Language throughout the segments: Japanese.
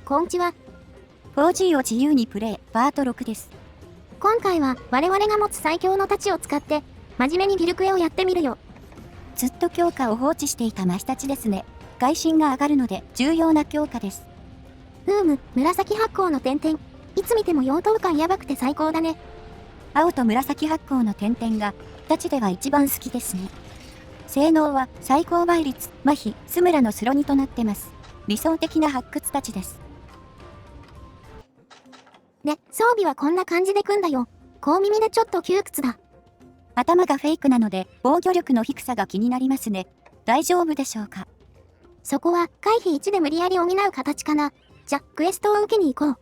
こんちは。4G を自由にプレイ、パート6です。今回は我々が持つ最強の太刀を使って、真面目にビルクエをやってみるよ。ずっと強化を放置していたマシたちですね。外信が上がるので重要な強化です。紫発光の点々。いつ見ても妖刀感やばくて最高だね。青と紫発光の点々が、日立では一番好きですね。性能は最高倍率、麻痺、スムラのスロニとなってます。理想的な発掘たちです。で、装備はこんな感じで組んだよ。小耳でちょっと窮屈だ。頭がフェイクなので防御力の低さが気になりますね。大丈夫でしょうか。そこは回避1で無理やり補う形かな。じゃ、クエストを受けに行こう。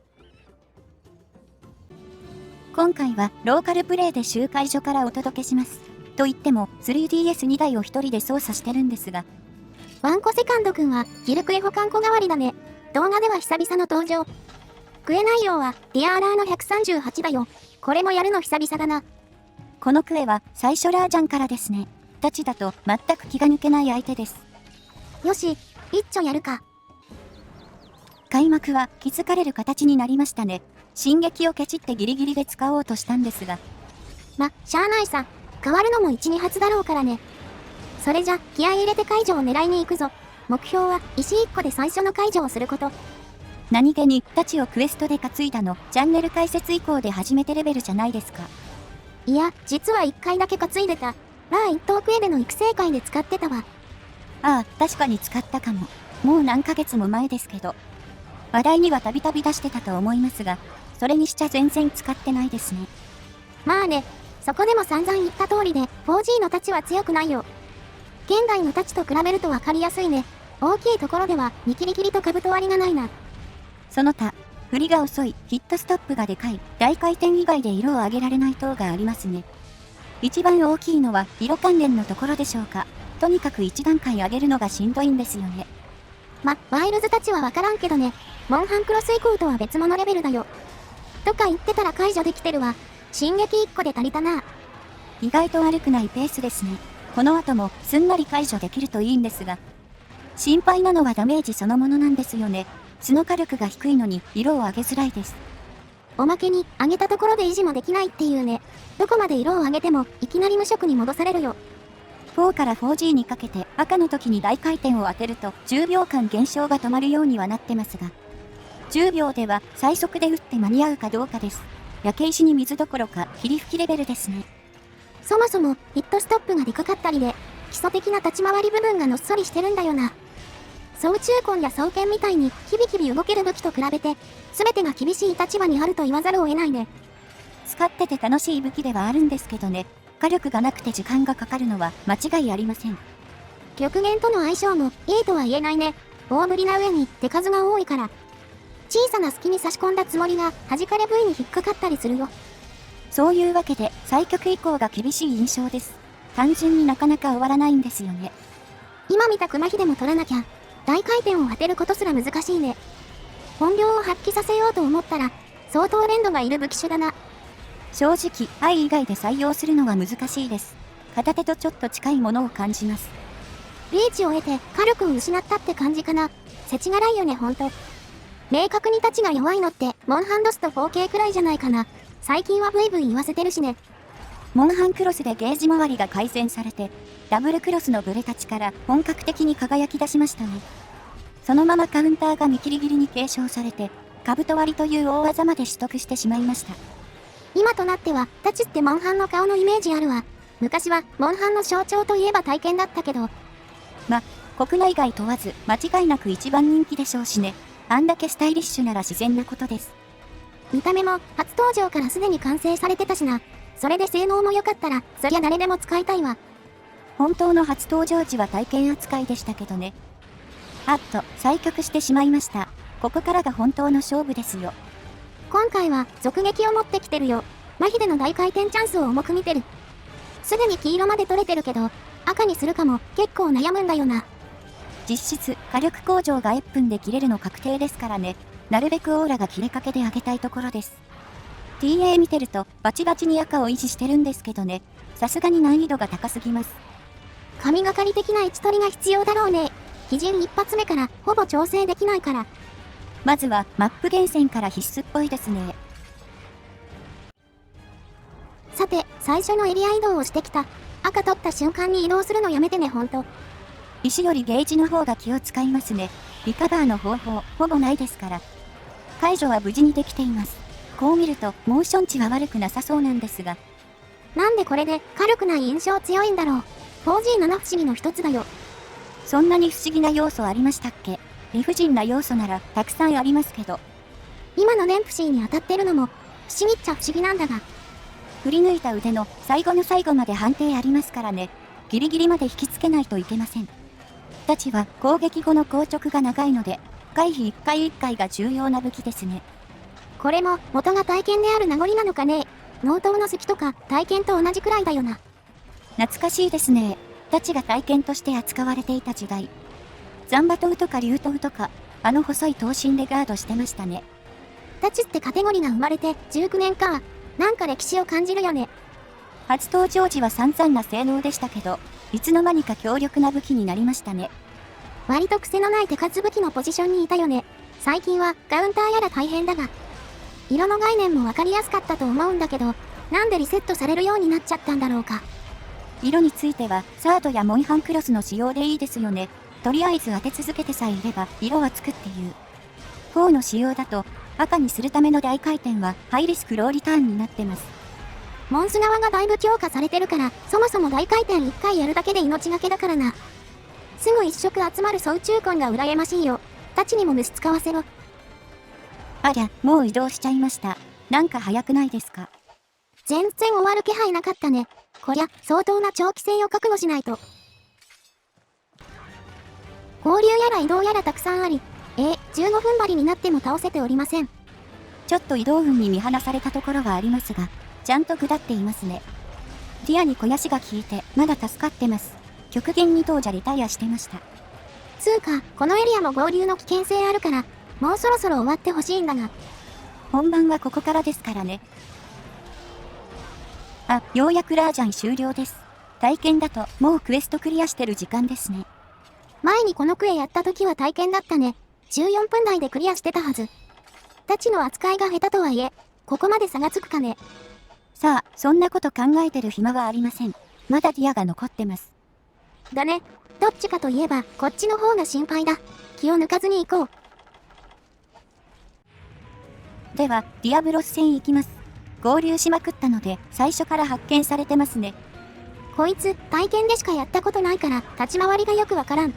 今回はローカルプレイで集会所からお届けします。と言っても 3DS2 台を一人で操作してるんですが。ワンコセカンドくんはギルクエ保管庫代わりだね。動画では久々の登場。クエ内容はディアーラーの138だよ。これもやるの久々だな。このクエは最初ラージャンからですね。日立だと全く気が抜けない相手です。よし、一丁やるか。開幕は気づかれる形になりましたね。進撃をケチってギリギリで使おうとしたんですが。しゃあないさ。変わるのも1、2発だろうからね。それじゃ、気合い入れて解除を狙いに行くぞ。目標は石1個で最初の解除をすること。何気に日立をクエストで担いだの、チャンネル解説以降で初めてレベルじゃないですか。いや、実は1回だけ担いでた。ラー一等クエでの育成会で使ってたわ。ああ、確かに使ったかも。もう何ヶ月も前ですけど。話題にはたびたび出してたと思いますが、それにしちゃ全然使ってないですね。まあね、そこでも散々言った通りで、4G の太刀は強くないよ。現代の太刀と比べると分かりやすいね。大きいところでは、見切り切りと兜割りがないな。その他、振りが遅い、ヒットストップがでかい、大回転以外で色を上げられない等がありますね。一番大きいのは色関連のところでしょうか。とにかく一段階上げるのがしんどいんですよね。ワイルズたちは分からんけどね。モンハンクロス以降とは別物レベルだよ。とか言ってたら解除できてるわ。進撃1個で足りたな。意外と悪くないペースですね。この後もすんなり解除できるといいんですが。心配なのはダメージそのものなんですよね。角火力が低いのに色を上げづらいです。おまけに上げたところで維持もできないっていうね。どこまで色を上げてもいきなり無色に戻されるよ。4から 4G にかけて赤の時に大回転を当てると10秒間減少が止まるようにはなってますが、10秒では最速で打って間に合うかどうかです。焼け石に水どころか霧吹きレベルですね。そもそもヒットストップがでかかったりで、基礎的な立ち回り部分がのっそりしてるんだよな。総中根や双剣みたいにキビキビ動ける武器と比べて、全てが厳しい立場にあると言わざるを得ないね。使ってて楽しい武器ではあるんですけどね。火力がなくて時間がかかるのは間違いありません。極限との相性もいいとは言えないね。大ぶりな上に手数が多いから。小さな隙に差し込んだつもりが弾かれ部位に引っかかったりするよ。そういうわけで最極以降が厳しい印象です。単純になかなか終わらないんですよね。今見た熊火でも取らなきゃ、大回転を当てることすら難しいね。本領を発揮させようと思ったら、相当連度がいる武器種だな。正直、愛以外で採用するのは難しいです。片手とちょっと近いものを感じます。リーチを得て火力を失ったって感じかな。世知辛いよねほんと。明確に太刀が弱いのってモンハンドスと 4K くらいじゃないかな。最近はブイブイ言わせてるしね。モンハンクロスでゲージ周りが改善されて、ダブルクロスのブレたちから本格的に輝き出しましたね。そのままカウンターが見切り切りに継承されて、兜割りという大技まで取得してしまいました。今となっては、太刀ってモンハンの顔のイメージあるわ。昔はモンハンの象徴といえば体験だったけど。国内外問わず間違いなく一番人気でしょうしね。あんだけスタイリッシュなら自然なことです。見た目も初登場からすでに完成されてたしな。それで性能も良かったら、そりゃ誰でも使いたいわ。本当の初登場時は体験扱いでしたけどね。再局してしまいました。ここからが本当の勝負ですよ。今回は続撃を持ってきてるよ。麻痺での大回転チャンスを重く見てる。すでに黄色まで取れてるけど、赤にするかも結構悩むんだよな。実質、火力向上が1分で切れるの確定ですからね。なるべくオーラが切れかけで上げたいところです。TA 見てるとバチバチに赤を維持してるんですけどね。さすがに難易度が高すぎます。神がかり的な位置取りが必要だろうね。基準一発目からほぼ調整できないから。まずはマップ厳選から必須っぽいですね。さて、最初のエリア移動をしてきた。赤取った瞬間に移動するのやめてねほんと。石よりゲージの方が気を使いますね。リカバーの方法、ほぼないですから。解除は無事にできています。こう見ると、モーション値は悪くなさそうなんですが。なんでこれで軽くない印象強いんだろう。4G7 不思議の一つだよ。そんなに不思議な要素ありましたっけ？理不尽な要素ならたくさんありますけど。今のデンプシーに当たってるのも、不思議っちゃ不思議なんだが。振り抜いた腕の最後の最後まで判定ありますからね。ギリギリまで引きつけないといけません。たちは攻撃後の硬直が長いので、回避1回1回が重要な武器ですね。これも元が体験である名残なのかね。納刀の隙とか体験と同じくらいだよな。懐かしいですね。たちが体験として扱われていた時代。ザンバ刀とか竜刀とか、あの細い刀身でガードしてましたね。タチってカテゴリーが生まれて19年か。なんか歴史を感じるよね。初登場時は散々な性能でしたけど、いつの間にか強力な武器になりましたね。割と癖のない手数武器のポジションにいたよね。最近はカウンターやら大変だが。色の概念もわかりやすかったと思うんだけど、なんでリセットされるようになっちゃったんだろうか。色については、サードやモンハンクロスの仕様でいいですよね。とりあえず当て続けてさえいれば、色はつくっていう。4の仕様だと、赤にするための大回転は、ハイリスクローリターンになってます。モンス側がだいぶ強化されてるから、そもそも大回転1回やるだけで命がけだからな。すぐ一色集まる総中魂が羨ましいよ。タチにも盗使わせろ。ありゃ、もう移動しちゃいました。なんか早くないですか？全然終わる気配なかったね。こりゃ、相当な長期戦を覚悟しないと。合流やら移動やらたくさんあり、15分張りになっても倒せておりません。ちょっと移動運に見放されたところはありますが、ちゃんと下っていますね。ディアに肥やしが効いて、まだ助かってます。極限2頭じゃリタイアしてました。つうか、このエリアも合流の危険性あるから、もうそろそろ終わってほしいんだが。本番はここからですからね。あ、ようやくラージャン終了です。体験だと、もうクエストクリアしてる時間ですね。前にこのクエやった時は体験だったね。14分台でクリアしてたはず。タチの扱いが下手とはいえ、ここまで差がつくかね。さあ、そんなこと考えてる暇はありません。まだディアが残ってます。だね。どっちかといえば、こっちの方が心配だ。気を抜かずに行こう。では、ディアブロス戦行きます。合流しまくったので、最初から発見されてますね。こいつ、体験でしかやったことないから、立ち回りがよくわからん。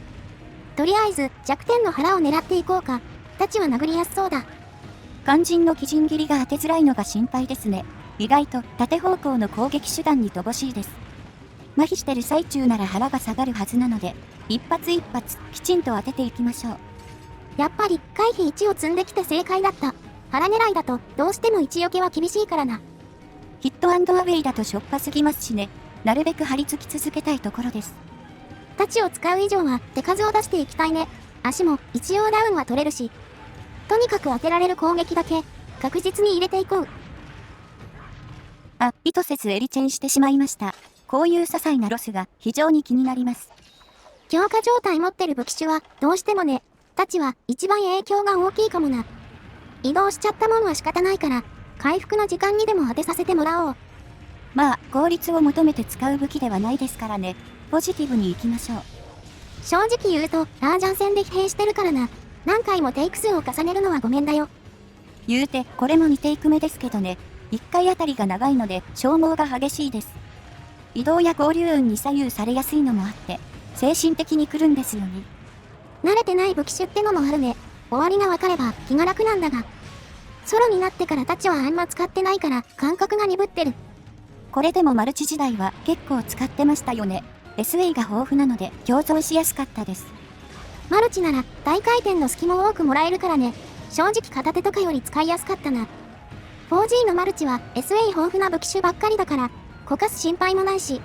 とりあえず、弱点の腹を狙っていこうか。タチは殴りやすそうだ。肝心の鬼陣切りが当てづらいのが心配ですね。意外と縦方向の攻撃手段に乏しいです。麻痺してる最中なら腹が下がるはずなので、一発一発きちんと当てていきましょう。やっぱり回避1を積んできて正解だった。腹狙いだとどうしても1避けは厳しいからな。ヒットアンドアウェイだとしょっぱすぎますしね。なるべく張り付き続けたいところです。タチを使う以上は手数を出していきたいね。足も一応ダウンは取れるし。とにかく当てられる攻撃だけ確実に入れていこう。あ、意図せずエリチェンしてしまいました。こういう些細なロスが非常に気になります。強化状態持ってる武器種はどうしてもね、タチは一番影響が大きいかもな。移動しちゃったもんは仕方ないから、回復の時間にでも当てさせてもらおう。まあ、効率を求めて使う武器ではないですからね。ポジティブに行きましょう。正直言うと、ラージャン戦で疲弊してるからな。何回もテイク数を重ねるのはごめんだよ。言うて、これも2テイク目ですけどね。1回あたりが長いので、消耗が激しいです。移動や合流運に左右されやすいのもあって、精神的に来るんですよね。慣れてない武器種ってのもあるね。終わりが分かれば気が楽なんだが。ソロになってからタチはあんま使ってないから感覚が鈍ってる。これでもマルチ時代は結構使ってましたよね。SE が豊富なので共存しやすかったです。マルチなら大回転の隙も多くもらえるからね。正直片手とかより使いやすかったな。4G のマルチは SE 豊富な武器種ばっかりだから、こかす心配もないし。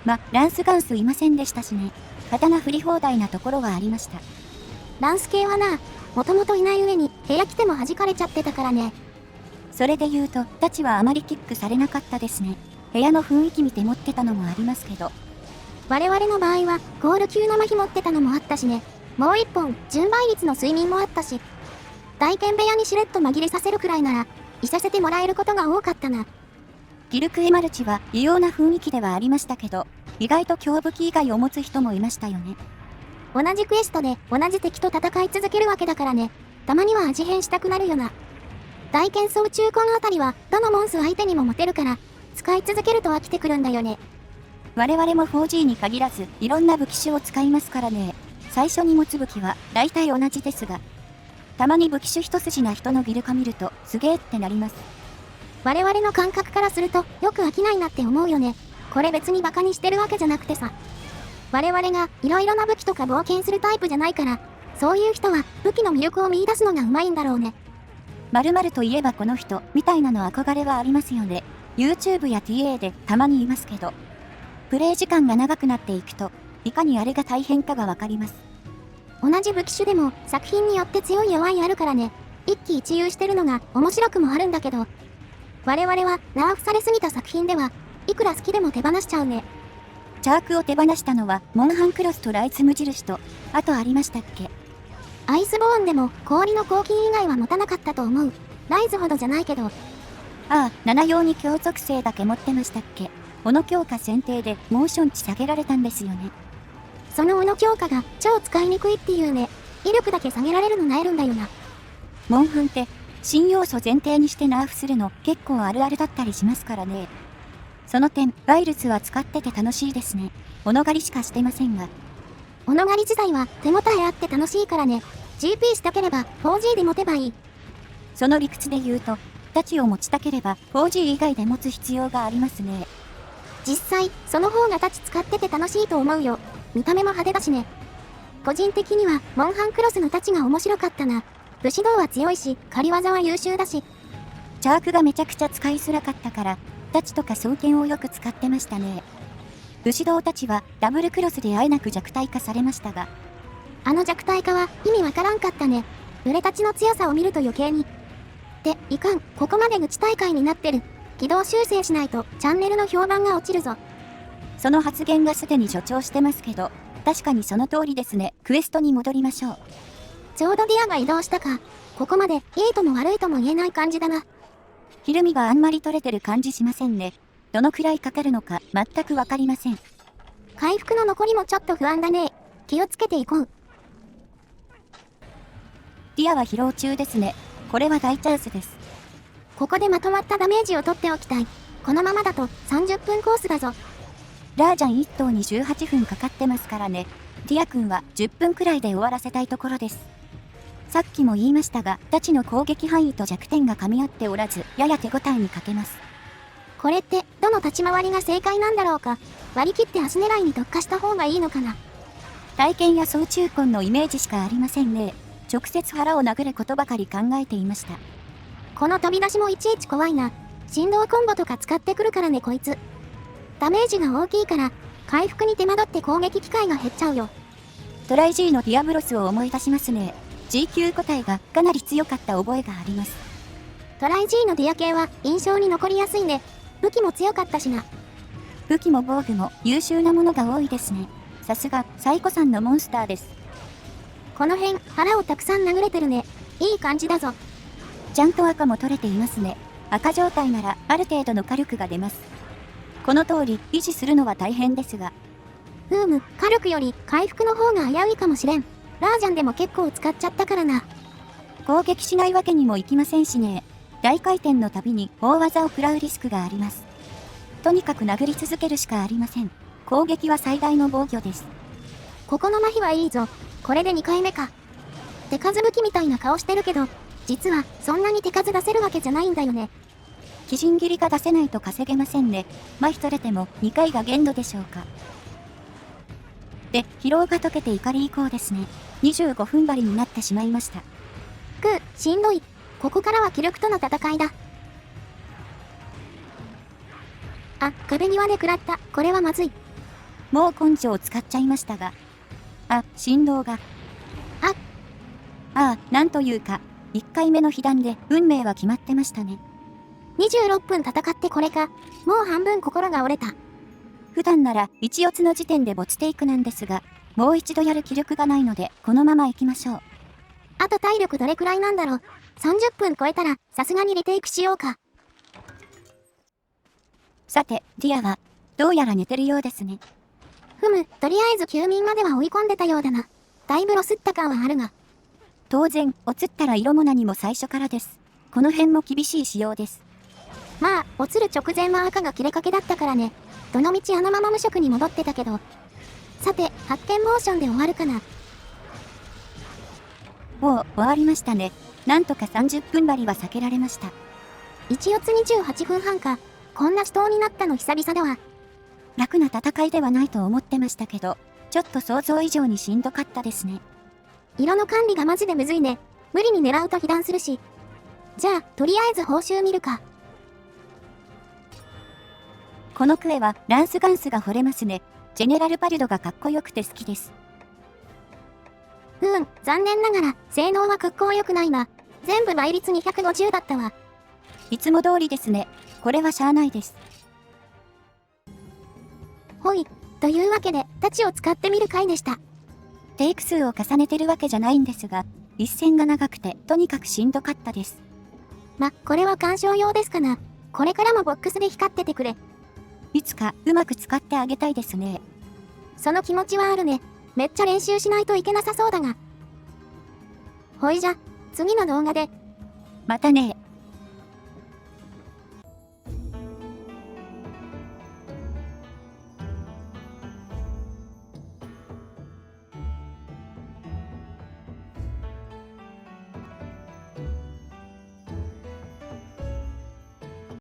ランスガンスいませんでしたしね。刀振り放題なところはありました。ランス系はな、もともといない上に部屋来ても弾かれちゃってたからね。それで言うと、タチはあまりキックされなかったですね。部屋の雰囲気見て持ってたのもありますけど。我々の場合は、ゴール級の麻痺持ってたのもあったしね。もう一本、純倍率の睡眠もあったし。大剣部屋にしれっと紛れさせるくらいなら、いさせてもらえることが多かったな。ギルクエマルチは異様な雰囲気ではありましたけど、意外と強武器以外を持つ人もいましたよね。同じクエストで同じ敵と戦い続けるわけだからね。たまには味変したくなるよな。大剣装中魂あたりはどのモンス相手にも持てるから、使い続けると飽きてくるんだよね。我々も 4G に限らずいろんな武器種を使いますからね。最初に持つ武器は大体同じですが、たまに武器種一筋な人のビル化見るとすげーってなります。我々の感覚からするとよく飽きないなって思うよね。これ別にバカにしてるわけじゃなくてさ。我々がいろいろな武器とか冒険するタイプじゃないから、そういう人は武器の魅力を見出すのがうまいんだろうね。〇〇といえばこの人みたいなの憧れはありますよね。YouTube や TA でたまにいますけど、プレイ時間が長くなっていくと、いかにあれが大変かがわかります。同じ武器種でも作品によって強い弱いあるからね。一喜一憂してるのが面白くもあるんだけど、我々はナーフされすぎた作品ではいくら好きでも手放しちゃうね。チャークを手放したのはモンハンクロスとライツ無印と、あとありましたっけ？アイスボーンでも氷の抗菌以外は持たなかったと思う。ライズほどじゃないけど。ああ、7用に強属性だけ持ってましたっけ？斧強化選定でモーション値下げられたんですよね。その斧強化が超使いにくいっていうね。威力だけ下げられるのなえるんだよな。モンハンって新要素前提にしてナーフするの結構あるあるだったりしますからね。その点、バイルスは使ってて楽しいですね。斧狩りしかしてませんが。斧狩り自体は手応えあって楽しいからね。GP したければ 4G で持てばいい。その理屈で言うと、日立を持ちたければ 4G 以外で持つ必要がありますね。実際、その方がタチ使ってて楽しいと思うよ。見た目も派手だしね。個人的には、モンハンクロスのタチが面白かったな。武士道は強いし、狩り技は優秀だし。チャークがめちゃくちゃ使いづらかったから、タチとか双剣をよく使ってましたね。武士道タチはダブルクロスであえなく弱体化されましたが。あの弱体化は意味わからんかったね。ブレタチの強さを見ると余計に。で、いかん、ここまで愚痴大会になってる。軌道修正しないとチャンネルの評判が落ちるぞ。その発言がすでに助長してますけど、確かにその通りですね。クエストに戻りましょう。ちょうどディアが移動したか。ここまでいいとも悪いとも言えない感じだな。ひるみがあんまり取れてる感じしませんね。どのくらいかかるのか全くわかりません。回復の残りもちょっと不安だね。気をつけていこう。ディアは疲労中ですね。これは大チャンスです。ここでまとまったダメージを取っておきたい。このままだと30分コースだぞ。ラージャン1頭に18分かかってますからね。ディア君は10分くらいで終わらせたいところです。さっきも言いましたが、タチの攻撃範囲と弱点が噛み合っておらず、やや手応えに欠けます。これって、どの立ち回りが正解なんだろうか。割り切って足狙いに特化した方がいいのかな。体験や総中魂のイメージしかありませんね。直接腹を殴ることばかり考えていました。この飛び出しもいちいち怖いな。振動コンボとか使ってくるからねこいつ。ダメージが大きいから、回復に手間取って攻撃機会が減っちゃうよ。トライ G のディアブロスを思い出しますね。G 級個体がかなり強かった覚えがあります。トライ G のディア系は印象に残りやすいね。武器も強かったしな。武器も防具も優秀なものが多いですね。さすが、サイコさんのモンスターです。この辺、腹をたくさん殴れてるね。いい感じだぞ。ちゃんと赤も取れていますね。赤状態ならある程度の火力が出ます。この通り維持するのは大変ですが。火力より回復の方が危ういかもしれん。ラージャンでも結構使っちゃったからな。攻撃しないわけにもいきませんしね。大回転のたびに大技を食らうリスクがあります。とにかく殴り続けるしかありません。攻撃は最大の防御です。ここの麻痺はいいぞ。これで2回目か。手数武器みたいな顔してるけど、実はそんなに手数出せるわけじゃないんだよね。基準切りが出せないと稼げませんね。麻痺取れても2回が限度でしょうか。で、疲労が解けて怒り以降ですね。25分張りになってしまいました。しんどい。ここからは気力との戦いだ。あ、壁際で食らった。これはまずい。もう根性を使っちゃいましたが。あ、振動が。なんというか、1回目の被弾で運命は決まってましたね。26分戦ってこれか。もう半分心が折れた。普段なら1四つの時点でボツテイクなんですが、もう一度やる気力がないので、このまま行きましょう。あと体力どれくらいなんだろう。30分超えたら、さすがにリテイクしようか。さて、ディアは、どうやら寝てるようですね。ふむ、とりあえず休眠までは追い込んでたようだな。だいぶロスった感はあるが。当然、おつったら色も何も最初からです。この辺も厳しい仕様です。まあ、おつる直前は赤が切れかけだったからね。どのみちあのまま無色に戻ってたけど。さて、発見モーションで終わるかな。もう終わりましたね。なんとか30分張りは避けられました。一四つ28分半か。こんな死闘になったの久々だわ。楽な戦いではないと思ってましたけど、ちょっと想像以上にしんどかったですね。色の管理がマジでむずいね。無理に狙うと被弾するし。じゃあ、とりあえず報酬見るか。このクエはランスガンスが惚れますね。ジェネラルパルドがかっこよくて好きです。残念ながら、性能は格好良くないな。全部倍率250だったわ。いつも通りですね。これはしゃあないです。ほい。というわけで、太刀を使ってみる回でした。テイク数を重ねてるわけじゃないんですが、一戦が長くてとにかくしんどかったです。ま、これは鑑賞用ですかな。これからもボックスで光っててくれ。いつかうまく使ってあげたいですね。その気持ちはあるね。めっちゃ練習しないといけなさそうだが。ほいじゃ、次の動画で。またね。